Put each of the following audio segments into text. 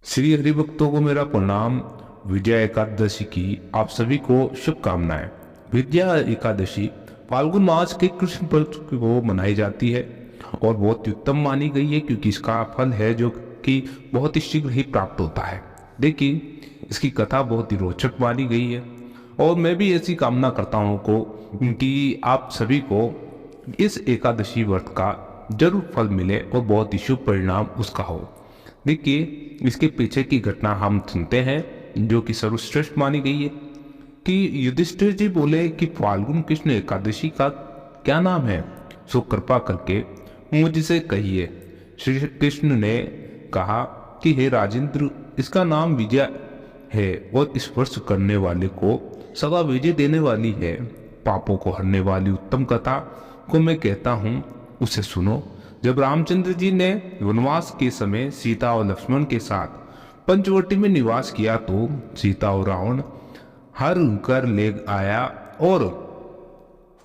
श्री हरिभक्तों को मेरा प्रणाम। विजया एकादशी की आप सभी को शुभकामनाएं। विजया एकादशी फाल्गुन मास के कृष्ण पक्ष को मनाई जाती है और बहुत ही उत्तम मानी गई है, क्योंकि इसका फल है जो कि बहुत ही शीघ्र ही प्राप्त होता है। देखिए, इसकी कथा बहुत ही रोचक मानी गई है और मैं भी ऐसी कामना करता हूँ कि आप सभी को इस एकादशी व्रत का जरूर फल मिले और बहुत ही शुभ परिणाम उसका हो। देखिए, इसके पीछे की घटना हम सुनते हैं जो कि सर्वश्रेष्ठ मानी गई है कि युधिष्ठिर जी बोले कि फाल्गुन कृष्ण एकादशी का क्या नाम है, सो कृपा करके मुझसे कहिए। श्री कृष्ण ने कहा कि हे राजेंद्र, इसका नाम विजया है और इस वर्ष करने वाले को सदा विजय देने वाली है। पापों को हरने वाली उत्तम कथा को मैं कहता हूँ, उसे सुनो। जब रामचंद्र जी ने वनवास के समय सीता और लक्ष्मण के साथ पंचवटी में निवास किया तो सीता और रावण हर कर ले आया और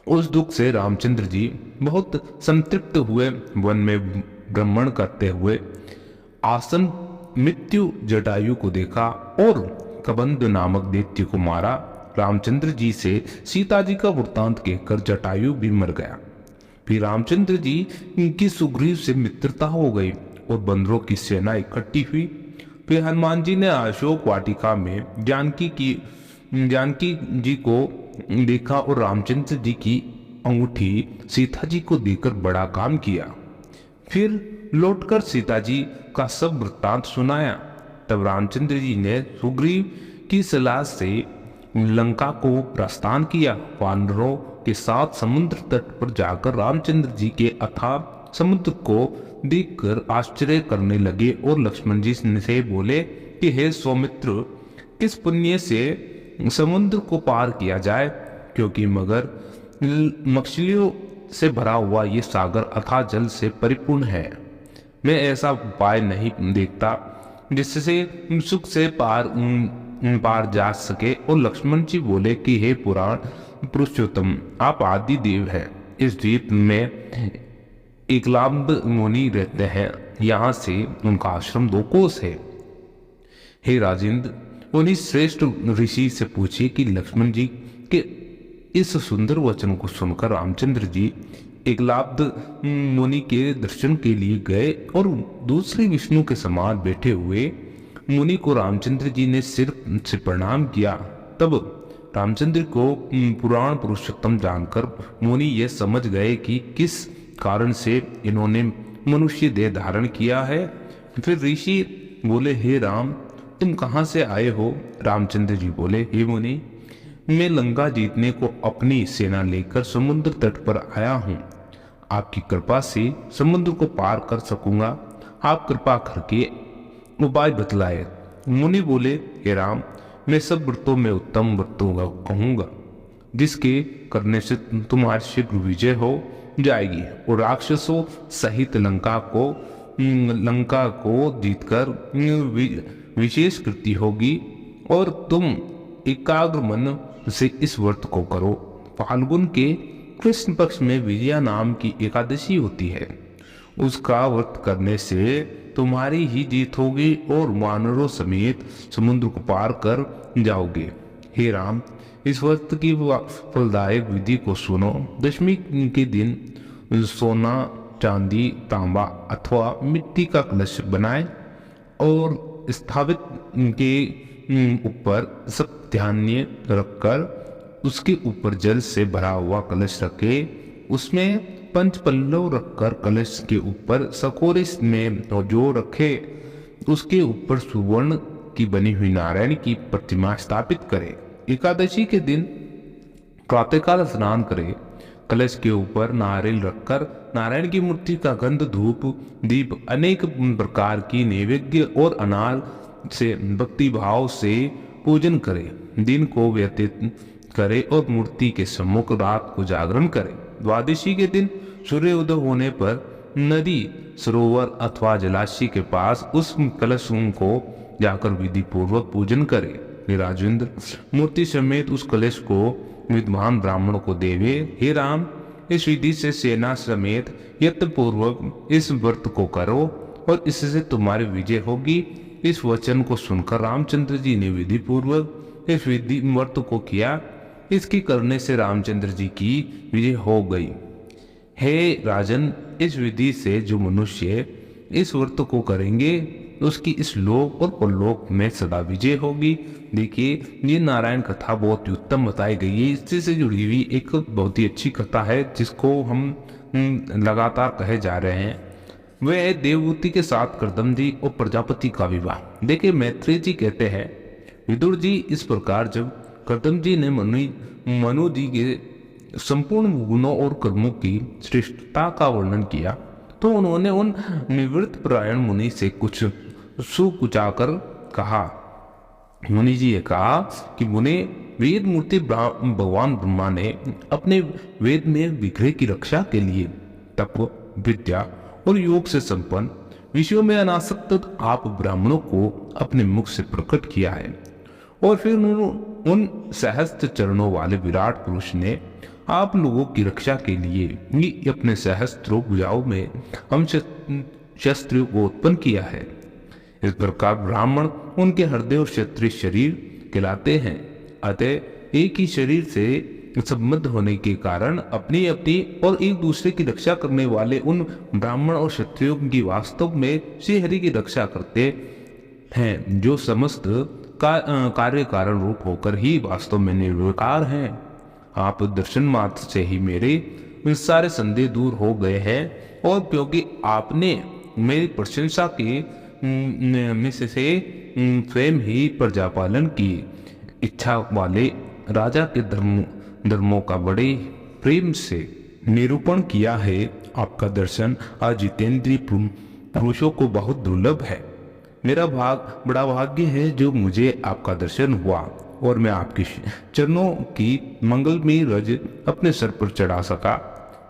उस दुख से रामचंद्र जी बहुत संतृप्त हुए। वन में भ्रमण करते हुए आसन मृत्यु जटायु को देखा और कबंध नामक दैत्य को मारा। रामचंद्र जी से सीता जी का वृत्तांत कहकर जटायु भी मर गया। फिर रामचंद्र जी की सुग्रीव से मित्रता हो गई और बंदरों की सेना इकट्ठी हुई। फिर हनुमान जी ने अशोक वाटिका में जानकी जी को देखा और रामचंद्र जी की अंगूठी सीता जी को देकर बड़ा काम किया। फिर लौटकर सीता जी का सब वृत्तांत सुनाया। तब रामचंद्र जी ने सुग्रीव की सलाह से लंका को प्रस्थान किया। वानरों के साथ समुद्र तट पर जाकर रामचंद्र जी के अथाह समुद्र को देखकर आश्चर्य करने लगे और लक्ष्मण जी से बोले कि हे सौमित्र, किस पुण्य से समुद्र को पार किया जाए, क्योंकि मगर मछलियों से भरा हुआ ये सागर अथाह जल से परिपूर्ण है। मैं ऐसा उपाय नहीं देखता जिससे सुख से पार जा सके। और लक्ष्मण जी बोले कि हे पुराण पुरुषोत्तम, आप आदि देव हैं। इस द्वीप में एकलांब मुनि रहते हैं, यहाँ से उनका आश्रम 2 कोस है। हे राजेंद्र, उन्हीं श्रेष्ठ ऋषि से पूछिए कि लक्ष्मण जी के इस सुंदर वचन को सुनकर रामचंद्र जी एकलाब्ध मुनि के दर्शन के लिए गए और दूसरे विष्णु के समान बैठे हुए मुनि को रामचंद्र जी ने सिर से प्रणाम किया। तब रामचंद्र को पुराण पुरुषोत्तम जानकर मुनि ये समझ गए कि किस कारण से इन्होंने मनुष्य देह धारण किया है। फिर ऋषि बोले, हे राम, तुम कहाँ से आए हो? रामचंद्र जी बोले, हे मुनि, मैं लंका जीतने को अपनी सेना लेकर समुद्र तट पर आया हूँ। आपकी कृपा से समुद्र को पार कर सकूंगा। आप कृपा करके उपाय बतलाए। मुनि बोले, हे राम, मैं सब व्रतों में उत्तम व्रतों कहूंगा जिसके करने से तुम्हारी शीघ्र विजय हो जाएगी और राक्षसों सहित लंका को जीतकर विशेष कृति होगी और तुम एकाग्र मन से इस व्रत को करो। फाल्गुन के कृष्ण पक्ष में विजया नाम की एकादशी होती है। उसका व्रत करने से तुम्हारी ही जीत होगी और वानरों समेत समुद्र को पार कर जाओगे। हे राम, इस व्रत की फलदायक विधि को सुनो। दशमी के दिन सोना, चांदी, तांबा अथवा मिट्टी का कलश बनाएं और स्थापित के ऊपर सब धान्य रखकर उसके ऊपर जल से भरा हुआ कलश रखे। उसमें पंच पल्लव रखकर कलश के ऊपर सकोरे में जो रखे उसके ऊपर सुवर्ण की बनी हुई नारायण की प्रतिमा स्थापित करे। एकादशी के दिन प्रातःकाल स्नान करे। कलश के ऊपर नारियल रखकर नारायण की मूर्ति का गंध, धूप, दीप, अनेक प्रकार की नैवेद्य और अनार से भक्ति भाव से पूजन करे। दिन को व्यतीत करे और मूर्ति के सम्मुख रात को जागरण करे। द्वादशी के दिन सूर्य उदय होने पर नदी, सरोवर अथवा जलाशय के पास उस कलश को जाकर विधि पूर्वक पूजन करे। राजेंद्र, मूर्ति समेत उस कलश को विद्वान ब्राह्मणों को देवे। हे राम, इस विधि से सेना समेत यत्न पूर्वक इस व्रत को करो और इससे तुम्हारी विजय होगी इस वचन को सुनकर रामचंद्र जी ने विधि पूर्वक इस विधि व्रत को किया। इसके करने से रामचंद्र जी की विजय हो गई। हे राजन, इस विधि से जो मनुष्य इस व्रत को करेंगे उसकी इस लोक और परलोक में सदा विजय होगी। देखिए, ये नारायण कथा बहुत ही उत्तम बताई गई है। इससे से जुड़ी हुई एक बहुत ही अच्छी कथा है जिसको हम लगातार कहे जा रहे हैं। वह है देवहूति के साथ कर्दमजी और प्रजापति का विवाह। देखिए, मैत्रेय जी कहते हैं, विदुर जी, इस प्रकार जब कर्दमजी ने मनु जी के संपूर्ण गुणों और कर्मों की श्रेष्ठता का वर्णन किया तो उन्होंने उन निवृत्त परायण मुनि से कुछ सुकुचाकर कहा। मुनि जी ने कहा कि मुने, वेद मूर्ति भगवान ब्रह्मा ने अपने वेद में विग्रह की रक्षा के लिए तप, विद्या और योग से संपन्न विषयों में अनासक्त आप ब्राह्मणों को अपने मुख से प्रकट किया है। और फिर उन सहस्त्र चरणों वाले विराट पुरुष ने आप लोगों की रक्षा के लिए ही अपने सहस्त्रों भुजाओं में हम शस्त्र को उत्पन्न किया है। इस प्रकार ब्राह्मण उनके हृदय और क्षत्रिय शरीर कहलाते हैं। अतः एक ही शरीर से संबद्ध होने के कारण अपनी अपनी और एक दूसरे की रक्षा करने वाले उन ब्राह्मण और क्षत्रियों की वास्तव में श्री हरि की रक्षा करते हैं, जो समस्त कार्य कारण रूप होकर ही वास्तव में निर्विकार हैं। आप दर्शन मात्र से ही मेरे सारे संदेह दूर हो गए हैं, और क्योंकि आपने मेरी प्रशंसा की में से स्वयं ही प्रजापालन की इच्छा वाले राजा के धर्मों का बड़े प्रेम से निरूपण किया है। आपका दर्शन अजितेंद्रिय पुरुषों को बहुत दुर्लभ है। मेरा बड़ा भाग्य है जो मुझे आपका दर्शन हुआ और मैं आपके चरणों की मंगलमयी रज अपने सर पर चढ़ा सका।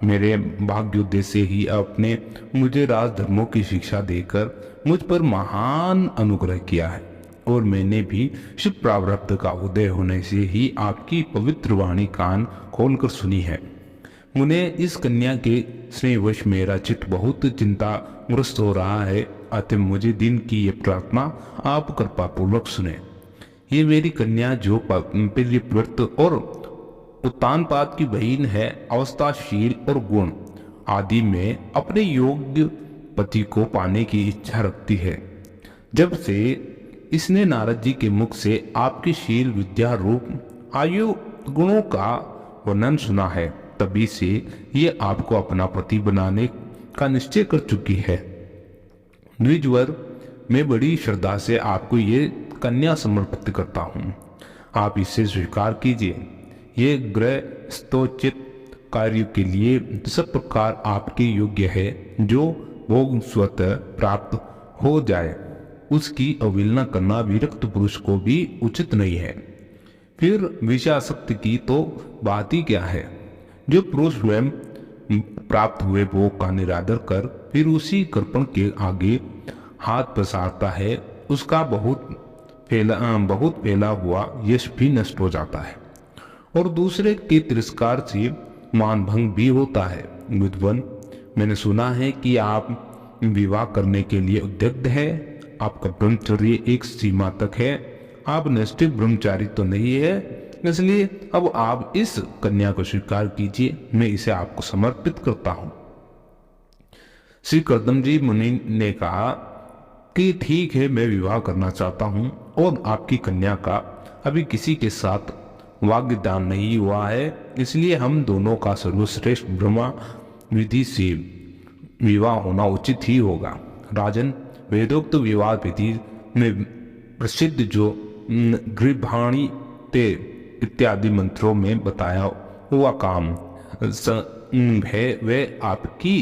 मेरे भाग्योदय से ही आपने मुझे राजधर्मों की शिक्षा देकर मुझ पर महान अनुग्रह किया है, और मैंने भी शुभ प्रारब्ध का उदय होने से ही आपकी पवित्र वाणी कान खोलकर सुनी है। मुने, इस कन्या के स्नेहवश मेरा चित्त बहुत चिंताग्रस्त हो रहा है। अतः मुझे दिन की ये प्रार्थना आप कृपा पूर्वक सुने। ये मेरी कन्या जो प्रियव्रत और उत्तानपाद की बहन है, अवस्थाशील और गुण आदि में अपने योग्य पति को पाने की इच्छा रखती है। जब से इसने नारद जी के मुख से आपकी शील, विद्या, रूप, आयु, गुणों का वर्णन सुना है, तभी से ये आपको अपना पति बनाने का निश्चय कर चुकी है। द्विजवर, मैं बड़ी श्रद्धा से आपको ये कन्या समर्पित करता हूँ। आप इसे स्वीकार कीजिए। ये ग्रह स्तोचित कार्य के लिए सब प्रकार आपके योग्य है। जो भोग स्वतः प्राप्त हो जाए उसकी अवहेलना करना विरक्त पुरुष को भी उचित नहीं है। फिर विषयासक्ति की तो बात ही क्या है। जो पुरुष स्वयं प्राप्त हुए भोग का निरादर कर फिर उसी कर्पण के आगे हाथ पसारता है, उसका बहुत फैला हुआ यश भी नष्ट हो जाता है और दूसरे के तिरस्कार से मान भंग भी होता है। विद्वान, मैंने सुना है कि आप विवाह करने के लिए उद्यत है। आपका ब्रह्मचर्य एक सीमा तक है। आप निष्ठित ब्रह्मचारी तो नहीं है, इसलिए अब आप इस कन्या को स्वीकार कीजिए। मैं इसे आपको समर्पित करता हूँ। श्री कर्दमजी मुनि ने कहा कि ठीक है, मैं विवाह करना चाहता हूँ और आपकी कन्या का अभी किसी के साथ वाग्दान नहीं हुआ है, इसलिए हम दोनों का सर्वश्रेष्ठ ब्रह्मा विधि से विवाह होना उचित ही होगा। राजन, वेदोक्त विवाह विधि में प्रसिद्ध जो गृभाणी ते इत्यादि मंत्रों में बताया हुआ काम है वह आपकी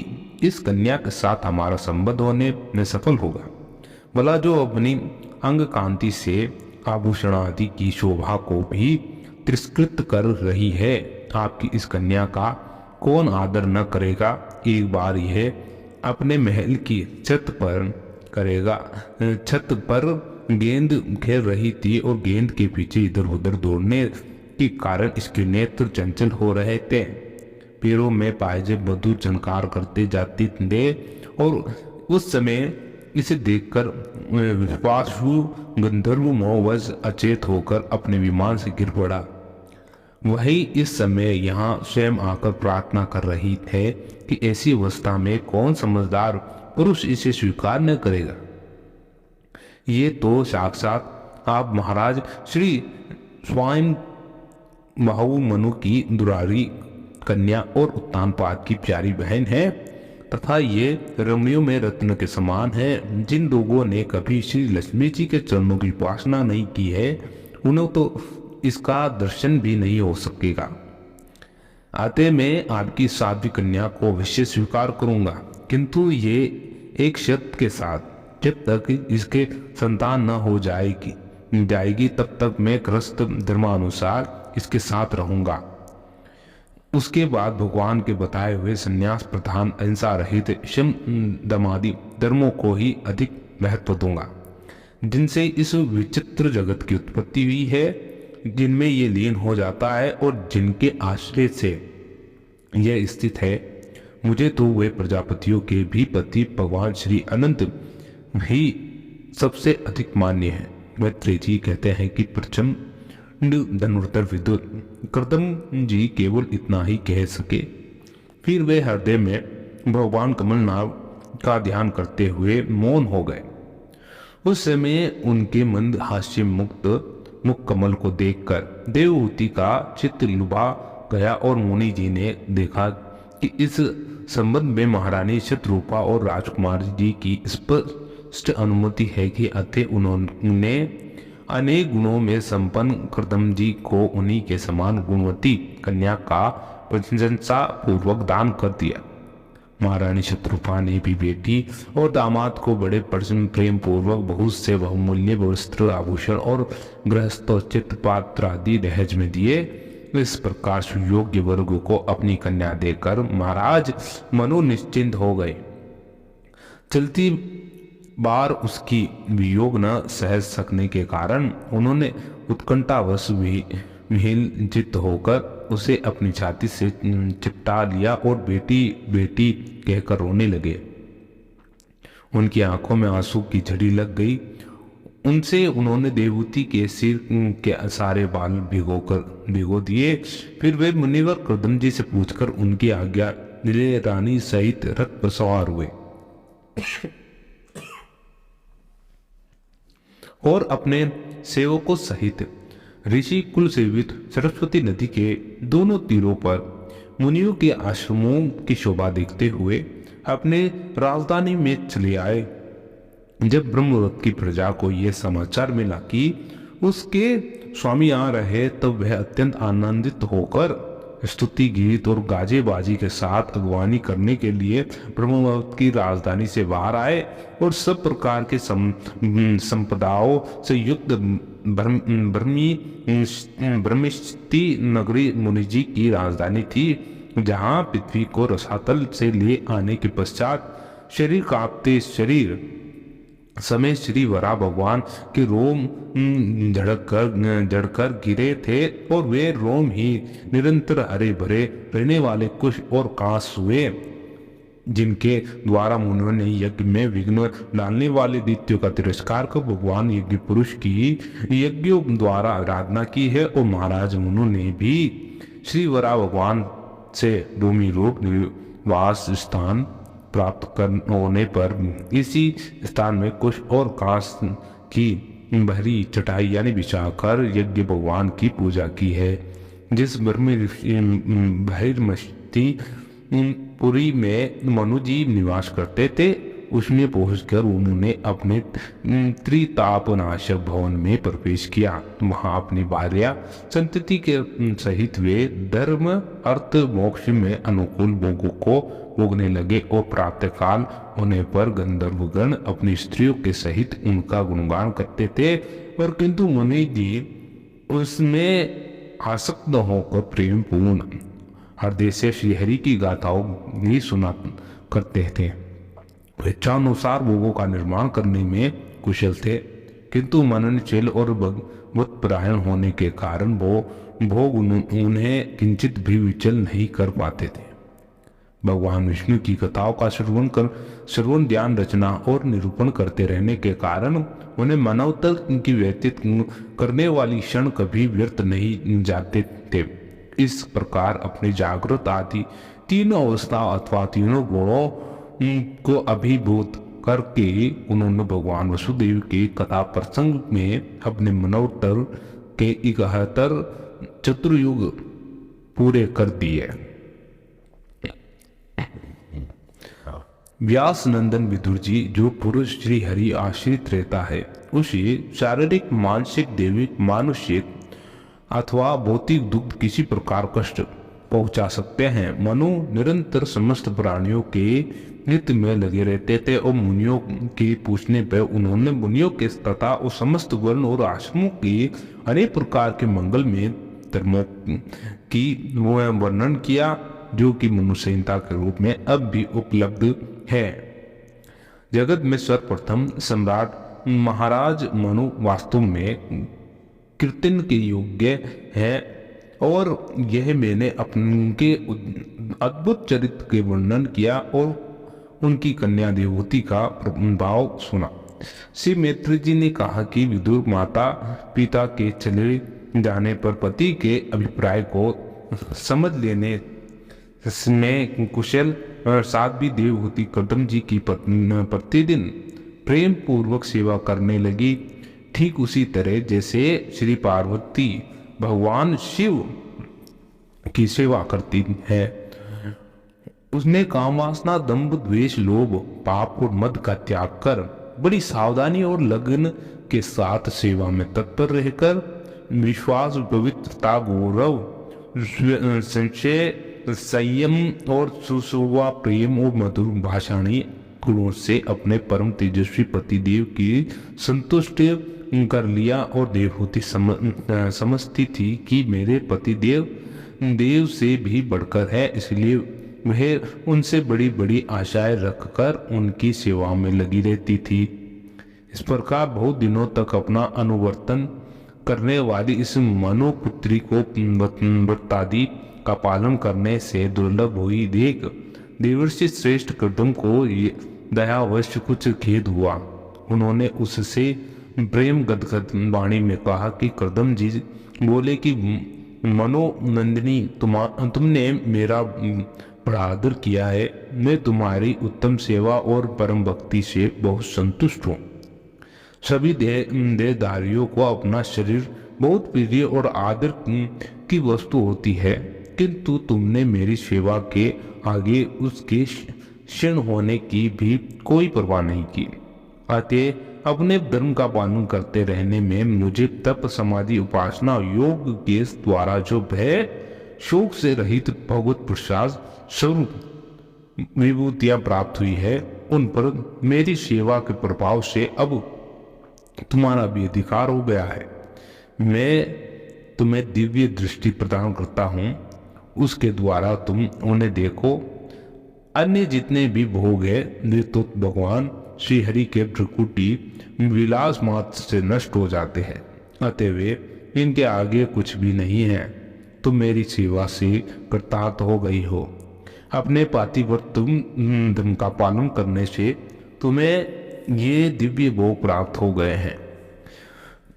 इस कन्या के साथ हमारा संबंध होने में सफल होगा। भला जो अपनी अंग कांति से आभूषण आदि की शोभा को भी तिरस्कृत कर रही है, आपकी इस कन्या का कौन आदर न करेगा। एक बार यह अपने महल की छत पर गेंद खेल रही थी और गेंद के पीछे इधर उधर दौड़ने के कारण इसके नेत्र चंचल हो रहे थे। पैरों में पायजे मधुर झनकार करते जाते थे और उस समय इसे देखकर विश्वासु गंधर्व मोहवश अचेत होकर अपने विमान से गिर पड़ा। वही इस समय यहाँ स्वयं आकर प्रार्थना कर रही थे कि ऐसी अवस्था में कौन समझदार पुरुष इसे स्वीकार न करेगा। ये तो साक्षात आप महाराज श्री स्वयं महामनु की दुरारी कन्या और उत्तानपाद की प्यारी बहन है, तथा ये रमणियों में रत्न के समान है। जिन लोगों ने कभी श्री लक्ष्मी जी के चरणों की उपासना नहीं की है, उन्हें तो इसका दर्शन भी नहीं हो सकेगा। आते मैं आपकी साध्वी कन्या को अवश्य स्वीकार करूंगा, किंतु ये एक शर्त के साथ, जब तक इसके संतान न हो जाएगी तब तक मैं गृहस्थ धर्मानुसार इसके साथ रहूंगा। उसके बाद भगवान के बताए हुए संन्यास प्रधान अहिंसा रहित शम दमादि धर्मों को ही अधिक महत्व दूंगा, जिनसे इस विचित्र जगत की उत्पत्ति हुई है, जिनमें ये लीन हो जाता है और जिनके आश्रय से यह स्थित है। मुझे तो वे प्रजापतियों के भी पति भगवान श्री अनंत भी सबसे अधिक मान्य है। मैत्रेय जी कहते हैं कि प्रचंड धनुर्धर विदुर कर्दम जी केवल इतना ही कह सके। फिर वे हृदय में भगवान कमलनाथ का ध्यान करते हुए मौन हो गए। उस समय उनके मंद हास्य मुक्त मुख कमल को देखकर देवहूति का चित्त लुभा गया और मुनि जी ने देखा कि इस संबंध में महारानी शतरूपा और राजकुमार जी की स्पष्ट अनुमति है कि अतः उन्होंने अनेक गुणों में संपन्न कर्दम जी को उन्हीं के समान गुणवती कन्या का प्रशंसा पूर्वक दान कर दिया। महारानी शत्रुपा ने भी बेटी और दामाद को बड़े प्रेम पूर्वक बहुत से बहुमूल्य वस्त्र आभूषण और गृहस्थोचित पात्र आदि दहेज में दिए। इस प्रकार सुयोग्य वर्ग को अपनी कन्या देकर महाराज मनु निश्चिंत हो गए। चलती बार उसकी वियोग न सह सकने के कारण उन्होंने उत्कंठावश विहिंचित होकर उसे अपनी छाती से चिपटा लिया और बेटी बेटी कहकर रोने लगे। उनकी आंखों में आंसू की झड़ी लग गई। उनसे उन्होंने देवहूति के सिर के सारे बाल भिगो दिए। फिर वे मुनिवर कर्दम जी से पूछकर उनकी आज्ञा नीले रानी सहित रथ पर सवार हुए और अपने सेवकों सहित ऋषि कुल सेवित सरस्वती नदी के दोनों तीरों पर मुनियों के आश्रमों की शोभा देखते हुए अपने राजधानी में चले आए। जब ब्रह्मवत की प्रजा को यह समाचार मिला कि उसके स्वामी आ रहे, तब वह अत्यंत आनंदित होकर स्तुति गीत और गाजे बाजी के साथ अगवानी करने के लिए ब्रह्मवत की राजधानी से बाहर आए और सब प्रकार के संपदाओं से युक्त ब्रह्मिष्टि नगरी मुनि जी की राजधानी थी, जहाँ पृथ्वी को रसातल से ले आने के पश्चात शरीर कांपते शरीर समय श्री वरा भगवान के रोम जड़कर गिरे थे और वे रोम ही निरंतर हरे भरे रहने वाले कुश और कांस हुए, जिनके द्वारा मुनियों ने यज्ञ में विघ्न डालने वाले दैत्यों का तिरस्कार कर भगवान यज्ञ पुरुष की यज्ञों द्वारा आराधना की है। और महाराज मुनु ने भी श्री वरा भगवान से भूमि रूप निवास स्थान प्राप्त होने पर इसी स्थान में कुश और कांस की बहरी चटाई यानी बिछाकर यज्ञ भगवान की पूजा की है। जिस बहिर्मस्ती पुरी में मनु जी निवास करते थे, उसमें पहुंचकर उन्होंने अपने त्रितापनाशक भवन में प्रवेश किया। वहां अपनी भार्या संतति के सहित वे धर्म अर्थ मोक्ष में अनुकूल भोगों को भोगने लगे और प्रातः काल होने पर गंधर्वगण अपनी स्त्रियों के सहित उनका गुणगान करते थे। पर किंतु मुनि जी उसमें आसक्त होकर प्रेम पूर्ण हृदय से श्रीहरि की गाथाओं भी सुना करते थे। इच्छानुसार भोगों का निर्माण करने में कुशल थे, किंतु मननशील और भगवत परायण होने के कारण वो भोग उन्हें किंचित भी विचल नहीं कर पाते थे। भगवान विष्णु की कथाओं का श्रवण ध्यान रचना और निरूपण करते रहने के कारण उन्हें मानवता की व्यतीत करने वाली क्षण कभी व्यर्थ नहीं जाते थे। इस प्रकार अपने जागृत आदि तीनों अवस्था अथवा तीनों गुणों को अभिभूत करके उन्होंने भगवान वसुदेव के कथा प्रसंग में अपने मनोत्तर के 71 चतुर्युग पूरे कर दिए। व्यास नंदन विदुर जी, जो पुरुष श्री हरि आश्रित रहता है उसे शारीरिक, मानसिक, दैविक, मानुषिक अथवा भौतिक दुख किसी प्रकार कष्ट पहुंचा सकते हैं। मनु निरंतर समस्त प्राणियों के हित में लगे रहते थे और मुनियों के पूछने पर उन्होंने मुनियों के तथा उस समस्त वर्ण और आश्रमों के अनेक प्रकार के मंगल में धर्मों की वर्णन किया, जो कि मनुष्य संहिता के रूप में अब भी उपलब्ध है। जगत में सर्वप्रथम सम्राट महाराज मनु वास्तव में कीर्तन के योग्य है और यह मैंने अपने अद्भुत चरित्र के वर्णन किया और उनकी कन्या देवहूति का प्रभाव सुना। श्री मैत्री जी ने कहा कि विदुर माता पिता के चले जाने पर पति के अभिप्राय को समझ लेने में कुशल साध्वी देवहूति कर्दम जी की प्रतिदिन प्रेम पूर्वक सेवा करने लगी। ठीक उसी तरह जैसे श्री पार्वती भगवान शिव की सेवा करती है। उसने कामवासना, दंभ, द्वेष, लोभ, पाप और मद का त्याग कर बड़ी सावधानी और लगन के साथ सेवा में तत्पर रहकर विश्वास, पवित्रता, गौरव, संशय, संयम और सुसुवा, प्रेम और मधुर भाषाणी गुणों से अपने परम तेजस्वी पतिदेव की संतुष्ट कर लिया और देवहूति समझती थी कि मेरे पतिदेव देव से भी बढ़कर है, इसलिए वह उनसे बड़ी बड़ी आशाएं रखकर उनकी सेवा में लगी रहती थी। इस प्रकार बहुत दिनों तक अपना अनुवर्तन करने वाली इस मनोपुत्री को व्रतादि का पालन करने से दुर्लभ हुई देख देवर्षि श्रेष्ठ कर्दम को दयावश कुछ खेद हुआ। उन्होंने उससे प्रेम गदगद वाणी में कहा कि कर्दम जी बोले कि मनोनंदिनी, तुमने मेरा बड़ा आदर किया है। मैं तुम्हारी उत्तम सेवा और परम भक्ति से बहुत संतुष्ट हूँ। सभी देहधारियों को अपना शरीर बहुत प्रिय और आदर की वस्तु होती है, किंतु तुमने मेरी सेवा के आगे उसके क्षीण होने की भी कोई परवाह नहीं की। अतः अपने धर्म का पालन करते रहने में मुझे तप, समाधि, उपासना, योग के द्वारा जो भय शोक से रहित भगवत प्रसाद स्वरूप विभूतियां प्राप्त हुई है, उन पर मेरी सेवा के प्रभाव से अब तुम्हारा भी अधिकार हो गया है। मैं तुम्हें दिव्य दृष्टि प्रदान करता हूँ, उसके द्वारा तुम उन्हें देखो। अन्य जितने भी भोग है वे तो भगवान श्री हरि के भ्रकुटी विलास मात्र से नष्ट हो जाते हैं, अतः वे इनके आगे कुछ भी नहीं है। तुम मेरी सेवा से कृतार्थ हो गई हो। अपने पातिव्रत धर्म का पालन करने से तुम्हें ये दिव्य भोग प्राप्त हो गए हैं,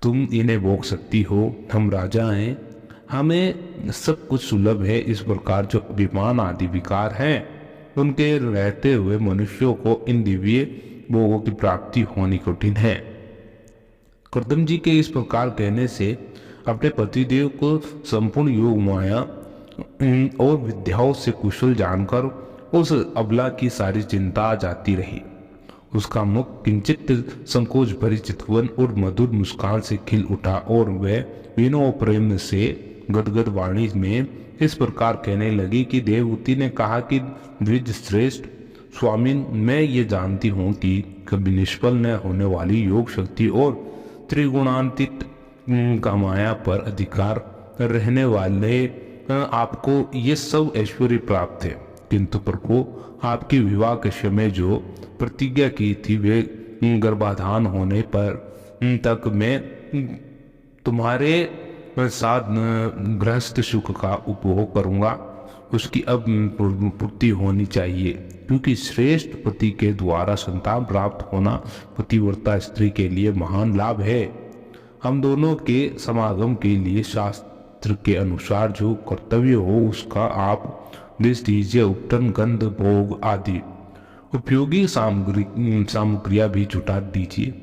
तुम इन्हें भोग सकती हो। हम राजा हैं, हमें सब कुछ सुलभ है। इस प्रकार जो अभिमान आदि विकार हैं, उनके रहते हुए मनुष्यों को इन दिव्य भोगों की प्राप्ति होनी कठिन है। कर्दम जी के इस प्रकार कहने से अपने पतिदेव को संपूर्ण योग माया और विद्याओं से कुशल जानकर उस अबला की सारी चिंता आ जाती रही। उसका मुख किंचित संकोच भरी चितवन और मधुर मुस्कान से खिल उठा और वह विनोद प्रेम से गदगद वाणी में इस प्रकार कहने लगी कि देवहूति ने कहा कि द्विज श्रेष्ठ स्वामी, मैं ये जानती हूँ कि कभी निष्फल न होने वाली योग शक्ति और त्रिगुणान्वित का माया पर अधिकार रहने वाले आपको ये सब ऐश्वर्य प्राप्त है, किंतु प्रभु आपकी विवाह के समय जो प्रतिज्ञा की थी वे गर्भाधान होने पर तक मैं तुम्हारे साथ गृहस्थ सुख का उपभोग करूंगा। उसकी अब पूर्ति होनी चाहिए, क्योंकि श्रेष्ठ पति के द्वारा संतान प्राप्त होना पतिव्रता स्त्री के लिए महान लाभ है। हम दोनों के समागम के लिए शास्त्र के अनुसार जो कर्तव्य हो उसका आप देश दीजिए। उपटन, गंध, भोग आदि उपयोगी सामग्रियां भी जुटा दीजिए,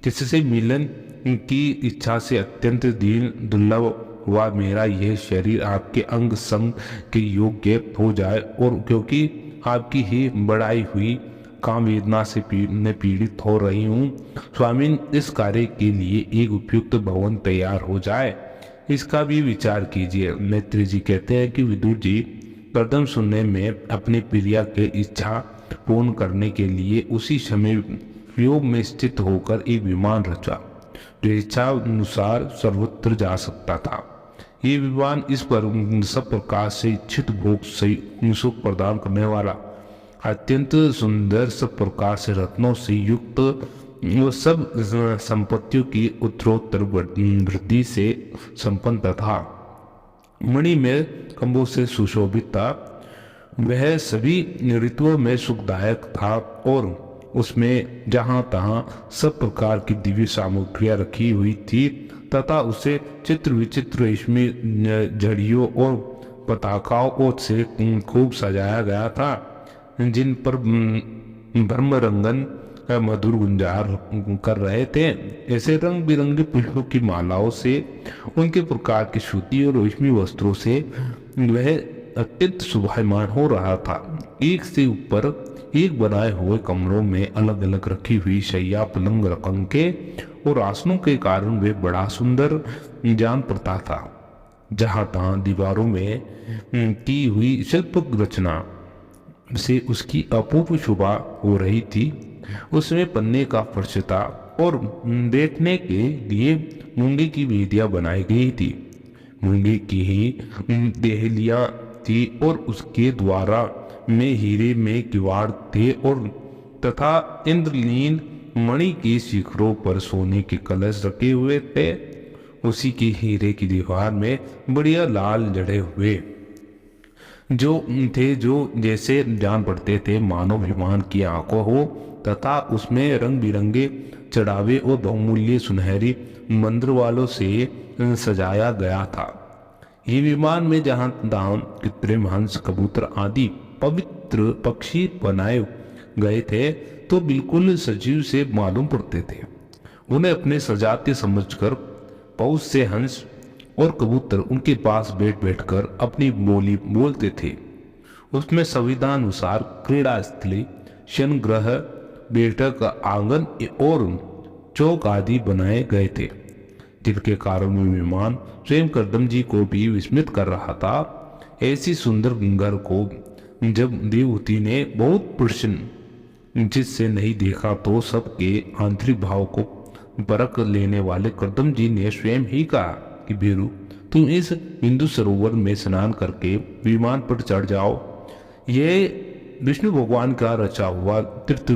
जिससे मिलन की इच्छा से अत्यंत दुर्लभ हुआ मेरा यह शरीर आपके अंग संग के योग्य हो जाए, और क्योंकि आपकी ही बढ़ाई हुई काम वेदना से पीड़ित हो रही हूँ, स्वामी इस कार्य के लिए एक उपयुक्त भवन तैयार हो जाए, इसका भी विचार कीजिए। मैत्री जी कहते हैं कि विदुर जी कदम सुनने में अपनी प्रिया के इच्छा पूर्ण करने के लिए उसी समय व्योम में स्थित होकर एक विमान रचा, जो इच्छा अनुसार सर्वत्र जा सकता था। ये विमान इस पर सब प्रकार से इच्छित भोग से सुख प्रदान करने वाला, अत्यंत सुंदर, सब प्रकार से रत्नों से युक्त, वो सब संपत्तियों की उत्तरोत्तर वृद्धि से संपन्न था, मणि में कंबों से सुशोभित था। वह सभी ऋतुओं में सुखदायक था और उसमें जहां तहां सब प्रकार की दिव्य सामग्रियां रखी हुई थी तथा उसे चित्र विचित्र रेशमी झड़ियों और पताकाओं से खूब सजाया गया था, जिन पर ब्रह्मरंगन मधुर गुंजार कर रहे थे। ऐसे रंग बिरंगे पुष्पों की मालाओं से, उनके प्रकार की सूती और रेशमी वस्त्रों से वह अत्यंत शोभायमान हो रहा था। एक से ऊपर एक बनाए हुए कमरों में अलग अलग रखी हुई शैया, पलंग, रकंके और आसनों के कारण वे बड़ा सुंदर जान पड़ता था। जहां तहां दीवारों में की हुई शिल्प रचना से उसकी अपूर्व शोभा हो रही थी। उसमें पन्ने का फर्श था और बैठने के लिए मूंगे की वेदियां बनाई गई थी। मूंगे की ही देहलियां थी और उसके द्वारा में हीरे में किवाड़ थे और तथा इंद्रलीन मणि के शिखरों पर सोने के कलश रखे हुए थे। उसी की हीरे की दीवार में बढ़िया लाल जड़े हुए जो थे, जो जैसे जान पड़ते थे मानो विमान की आंखों हो, तथा उसमें रंग बिरंगे चढ़ावे और बहुमूल्य सुनहरी मंत्र वालों से सजाया गया था। ये विमान में जहां दाम, कृत्रिम हंस, कबूतर आदि पवित्र पक्षी बनाए गए थे तो बिल्कुल सजीव से मालूम पड़ते थे। उन्हें अपने सजाते समझकर बहुत से हंस और कबूतर उनके पास बैठ बैठकर अपनी बोली बोलते थे। उसमें संविधानुसार क्रीड़ा स्थली, शयनगृह, बैठक आंगन और चौक आदि बनाए गए थे, जिनके कारण विमान स्वयं करदम जी को भी विस्मित कर रहा था। ऐसी सुंदर घर को जब देवहूति ने बहुत प्रसन्न जिससे नहीं देखा तो सबके आंतरिक भाव को परख लेने वाले करदम जी ने स्वयं ही कहा कि बीरू, तुम इस बिंदु सरोवर में स्नान करके विमान पर चढ़ जाओ। ये विष्णु भगवान का रचा हुआ तीर्थ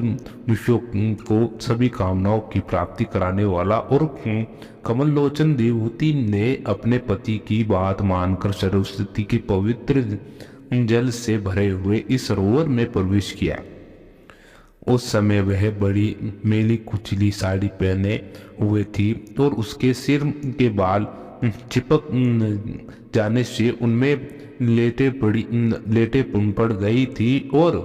विश्व को सभी कामनाओं की प्राप्ति कराने वाला और कमल लोचन देवहूति ने अपने पति की बात मानकर सरस्वती के पवित्र जल से भरे हुए इस सरोवर में प्रवेश किया। उस समय वह बड़ी मेली कुचली साड़ी पहने हुए थी और उसके सिर के बाल चिपक जाने से उनमें लेटे पड़ गई थी और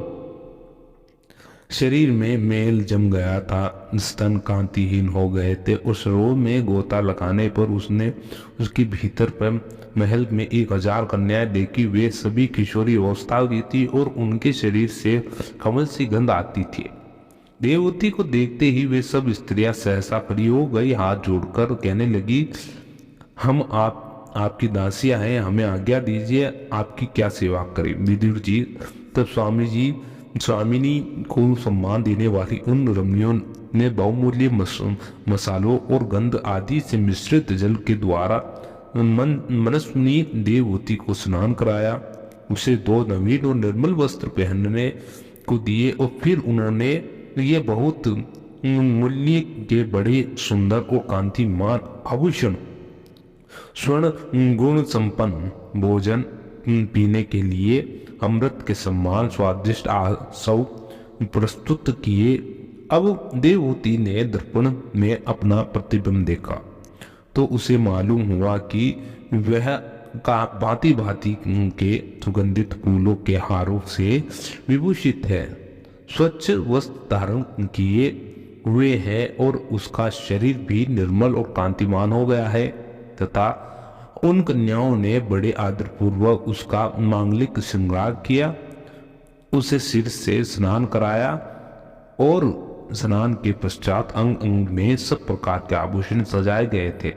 शरीर में मेल जम गया था। स्तन कांतिहीन हो गए थे और सरोवर में गोता लगाने पर उसने उसके भीतर पर महल में 1000 कन्याएं देखी। वे सभी किशोरी अवस्था की थी और उनके शरीर से कमल सी गंध आती थी। देवहूति को देखते ही वे सब स्त्रियां सहसा खड़ी हो गई, हाथ जोड़कर कहने लगी, हम आपकी दासियां हैं, हमें आज्ञा दीजिए, आपकी क्या सेवा करें। विदुर जी तब स्वामिनी को सम्मान देने वाली उन रमणियों ने बहुमूल्य मसालों और गंध आदि से मिश्रित जल के द्वारा मनस्विनी देवहूति को स्नान कराया। उसे 2 नवीन और निर्मल वस्त्र पहनने को दिए और फिर उन्होंने ये बहुत मूल्य के बड़े सुंदर और कांतिमान आभूषण, स्वर्ण गुण संपन्न भोजन पीने के लिए अमृत के समान स्वादिष्ट आसव प्रस्तुत किए। अब देवहूति ने दर्पण में अपना प्रतिबिंब देखा तो उसे मालूम हुआ कि वह का भांति भांति के सुगंधित फूलों के हारों से विभूषित है, स्वच्छ वस्त्र धारण किए हुए है और उसका शरीर भी निर्मल और कांतिमान हो गया है, तथा उन कन्याओं ने बड़े आदरपूर्वक उसका मांगलिक श्रृंगार किया, उसे सिर से स्नान कराया और स्नान के पश्चात अंग अंग में सब प्रकार के आभूषण सजाए गए थे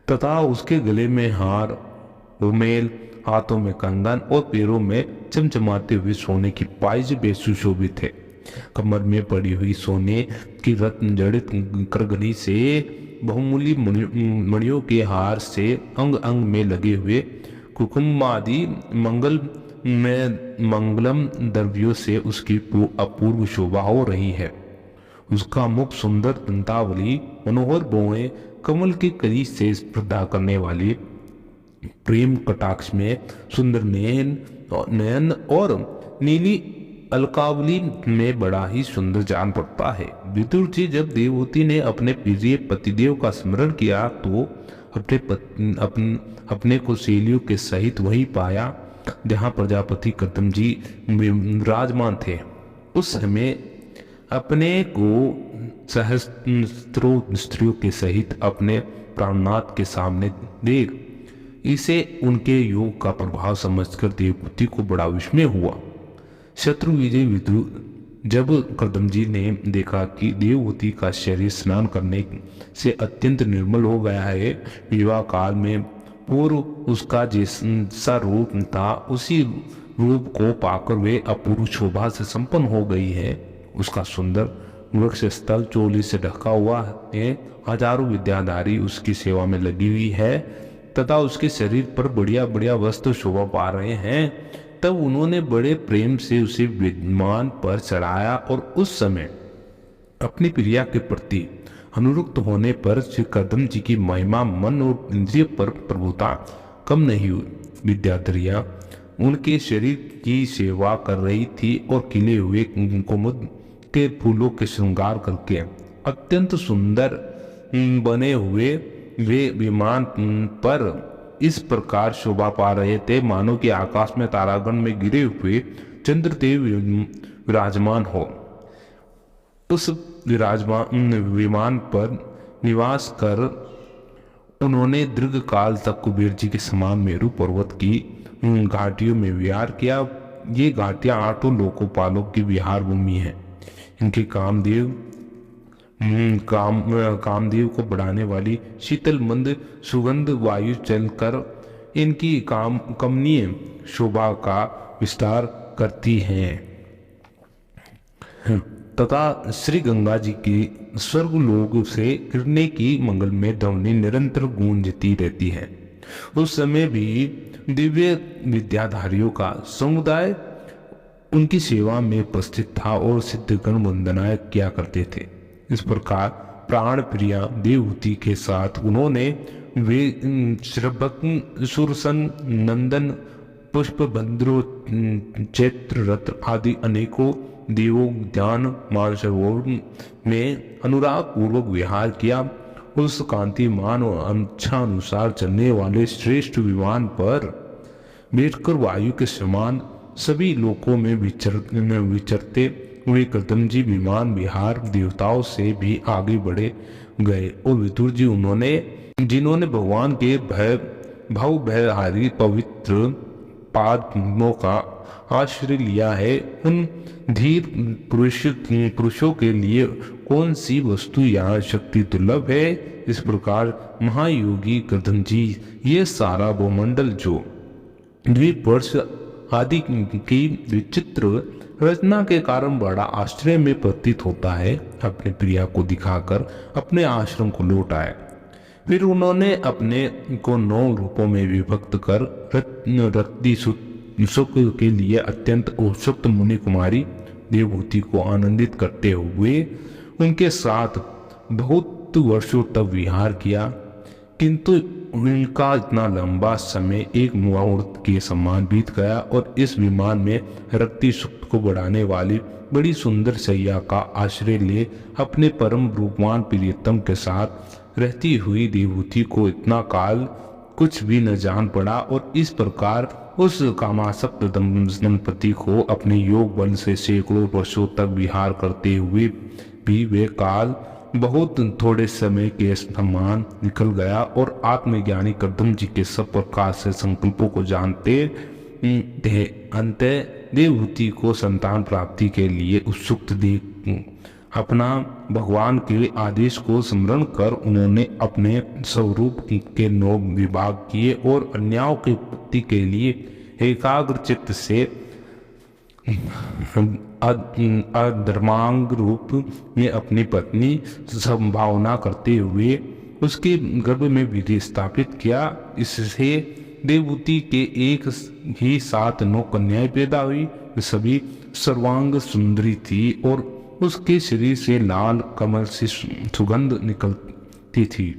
तथा उसके गले में हार, रुमेल, हाथों में कंगन और पैरों में चमचमाते हुए सोने की पायज भी सुशोभित थे। कमर में पड़ी हुई सोने की रत्न जड़ित करगनी से बहुमूल्य मणियों के हार से अंग अंग में लगे हुए कुकुमादि मंगलम द्रव्यों से उसकी अपूर्व शोभा हो रही है। उसका मुख सुंदर दंतावली, मनोहर भौहें, कमल की कली से स्पर्धा करने वाली प्रेम कटाक्ष में सुंदर नयन और नीली अलकावली में बड़ा ही सुंदर जान पड़ता है। विदुर जी, जब देवहूति ने अपने प्रिय पतिदेव का स्मरण किया तो अपने को शैलियों के सहित वहीं पाया जहाँ प्रजापति कर्दम जी विराजमान थे। उस समय अपने को सहस्त्रों स्त्रियों के सहित अपने प्राणनाथ के सामने देख इसे उनके योग का प्रभाव समझकर देवहूति को बड़ा विस्मय हुआ। शत्रु विजय विदुर, जब कर्दम जी ने देखा कि देवहूति का शरीर स्नान करने से अत्यंत निर्मल हो गया है, विवाह काल में पूर्व उसका जैसा रूप था उसी रूप को पाकर वे अपूर्व शोभा से संपन्न हो गई है। उसका सुंदर वृक्ष स्थल चोली से ढका हुआ है, हजारों विद्याधारी उसकी सेवा में लगी हुई है तथा उसके शरीर पर बढ़िया बढ़िया वस्त्र शोभा पा रहे हैं। तब उन्होंने बड़े प्रेम से उसे विमान पर चढ़ाया और उस समय अपनी प्रिया के प्रति अनुरक्त होने पर श्री कर्दम जी की महिमा मन और इंद्रिय पर प्रभुता कम नहीं हुई। विद्याधरियां उनके शरीर की सेवा कर रही थी और खिले हुए कुमुद के फूलों के श्रृंगार करके अत्यंत सुंदर बने हुए वे विमान पर इस प्रकार शोभा पा रहे थे मानो कि आकाश में तारागण में गिरे हुए चंद्रदेव विराजमान हो। उस विराजमान विमान पर निवास कर उन्होंने दीर्घ काल तक कुबेर जी के समान मेरु पर्वत की घाटियों में विहार किया। ये घाटियां आठों लोकोपालों की विहार भूमि है। इनके कामदेव को बढ़ाने वाली शीतल मंद सुगंध वायु चलकर इनकी कमनीय शोभा का विस्तार करती हैं तथा श्री गंगा जी की स्वर्गलोक से गिरने की मंगलमय ध्वनि निरंतर गूंजती रहती है। उस समय भी दिव्य विद्याधारियों का समुदाय उनकी सेवा में उपस्थित था और सिद्धगण वंदनाएं किया करते थे। इस प्रकार प्राण प्रिया देवहूति के साथ उन्होंने वे श्रभक, सुरसन, नंदन, पुष्पभद्रो, चैत्ररथ आदि अनेकों देवों ध्यान मानसरोवर में अनुराग पूर्वक विहार किया। उस कांतिमान और अंशानुसार चलने वाले श्रेष्ठ विमान पर बैठकर वायु के समान सभी लोकों में विचरते हुए कर्दम जी विमान विहार देवताओं से भी आगे बढ़े गए और विदुर जी जिन्होंने भगवान के भाव भयहारी पवित्र पादों का आश्रय लिया है, उन धीर पुरुषों के लिए कौन सी वस्तु या शक्ति दुर्लभ है। इस प्रकार महायोगी कर्दम जी ये सारा भूमंडल जो द्वीपर्ष आदि की विचित्र रचना के कारण बड़ा आश्चर्य में प्रतीत होता है, अपने प्रिया को दिखाकर अपने आश्रम को लौट आए। फिर उन्होंने अपने को 9 रूपों में विभक्त कर रत्ती सुख के लिए अत्यंत उत्सुक मुनि कुमारी देवहूति को आनंदित करते हुए उनके साथ बहुत वर्षों तक विहार किया, किंतु उनका इतना लंबा समय एक मुहूर्त के समान बीत गया और इस विमान में रक्ति सुख को बढ़ाने वाली बड़ी सुंदर सैया का आश्रय ले अपने परम रूपवान प्रियतम के साथ रहती हुई देवहूति को इतना काल कुछ भी न जान पड़ा और इस प्रकार उस कामासक्त दंपति को अपने योग बल से सैकड़ों वर्षों तक विहार करते हुए भी वे काल बहुत थोड़े समय के समान निकल गया और आत्मज्ञानी कर्दम जी के सब प्रकार से संकल्पों को जानते थे। अंत देवहूति को संतान प्राप्ति के लिए उत्सुक देख अपना भगवान के आदेश को स्मरण कर उन्होंने अपने स्वरूप के 9 विभाग किए और अन्यायों की उत्पत्ति के लिए एकाग्र चित्त से अधर्मांग रूप में अपनी पत्नी संभावना करते हुए उसके गर्भ में विधि स्थापित किया। इससे देवहूति के एक ही साथ 9 कन्याएं पैदा हुई। सभी सर्वांग सुंदरी थी और उसके शरीर से लाल कमल से सुगंध निकलती थी।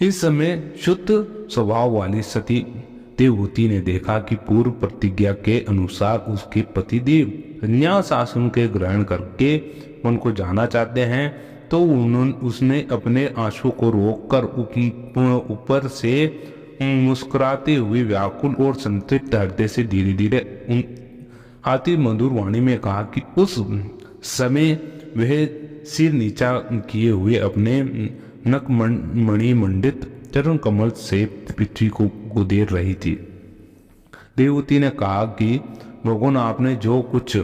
इस समय शुद्ध स्वभाव वाली सती देवहूति ने देखा कि पूर्व प्रतिज्ञा के अनुसार उसके पतिदेव संन्यास आश्रम के ग्रहण करके उनको जाना चाहते हैं, तो उसने अपने आंसू को रोककर ऊपर से मुस्कुराते हुए व्याकुल और संतृप्त हृदय से धीरे धीरे अति मधुर वाणी में कहा कि उस समय वह सिर नीचा किए हुए अपने नकमणि मंडित चरण कमल से पृथ्वी को गोदेर रही थी। देवहूति ने कहा कि भगवान, आपने जो कुछ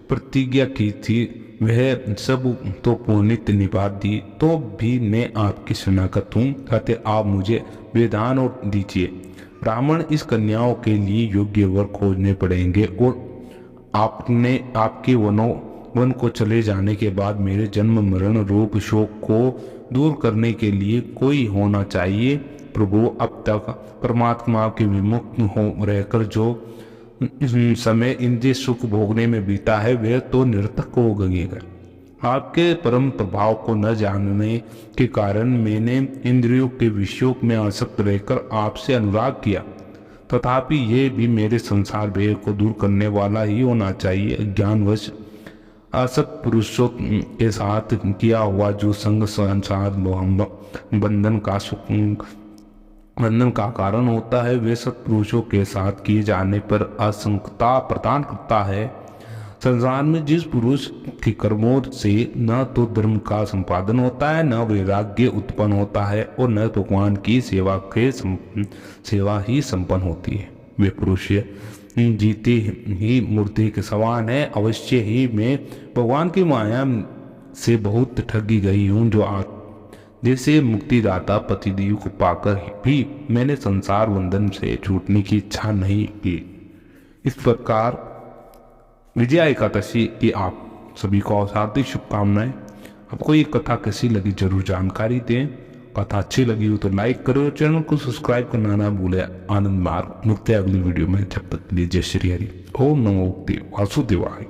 प्रतिज्ञा की थी वह सब तो पुनित निभा दी, तो भी मैं आपकी शरणागत हूँ, अतः आप मुझे विधान और दीजिए। ब्राह्मण इस कन्याओं के लिए योग्य वर खोजने पड़ेंगे और आपके वन को चले जाने के बाद मेरे जन्म मरण रूप शोक को दूर करने के लिए कोई होना चाहिए। प्रभु, अब तक परमात्मा के विमुक्त हो रहकर जो समय इंद्रिय सुख भोगने में बीता है वह तो निरर्थक हो गएगा। आपके परम प्रभाव को न जानने के कारण मैंने इंद्रियों के विषयों में आसक्त रहकर आपसे अनुराग किया, तथापि यह भी मेरे संसार भय को दूर करने वाला ही होना चाहिए। ज्ञानवश असत पुरुषों के साथ किया हुआ जो संग संसार बंधन का कारण होता है, वे सत्पुरुषों के साथ किए जाने पर असंगता प्रदान करता है। संसार में जिस पुरुष के कर्मों से न तो धर्म का संपादन होता है, न वैराग्य उत्पन्न होता है और न भगवान की सेवा ही संपन्न होती है, वे पुरुष जीते ही मूर्ति के समान है। अवश्य ही मैं भगवान की माया से बहुत ठगी गई हूँ, जो जैसे मुक्तिदाता पतिदेव को पाकर भी मैंने संसार बंधन से छूटने की इच्छा नहीं की। इस प्रकार विजया एकादशी की आप सभी को हार्दिक शुभकामनाएं। आपको ये कथा कैसी लगी जरूर जानकारी दें। कथा अच्छी लगी हो तो लाइक करो और चैनल को सब्सक्राइब करना ना भूले। आनंद मार्ग मिलते हैं अगली वीडियो में, जब तक के लिए जय श्री हरि। ओम नमो वासुदेवाय।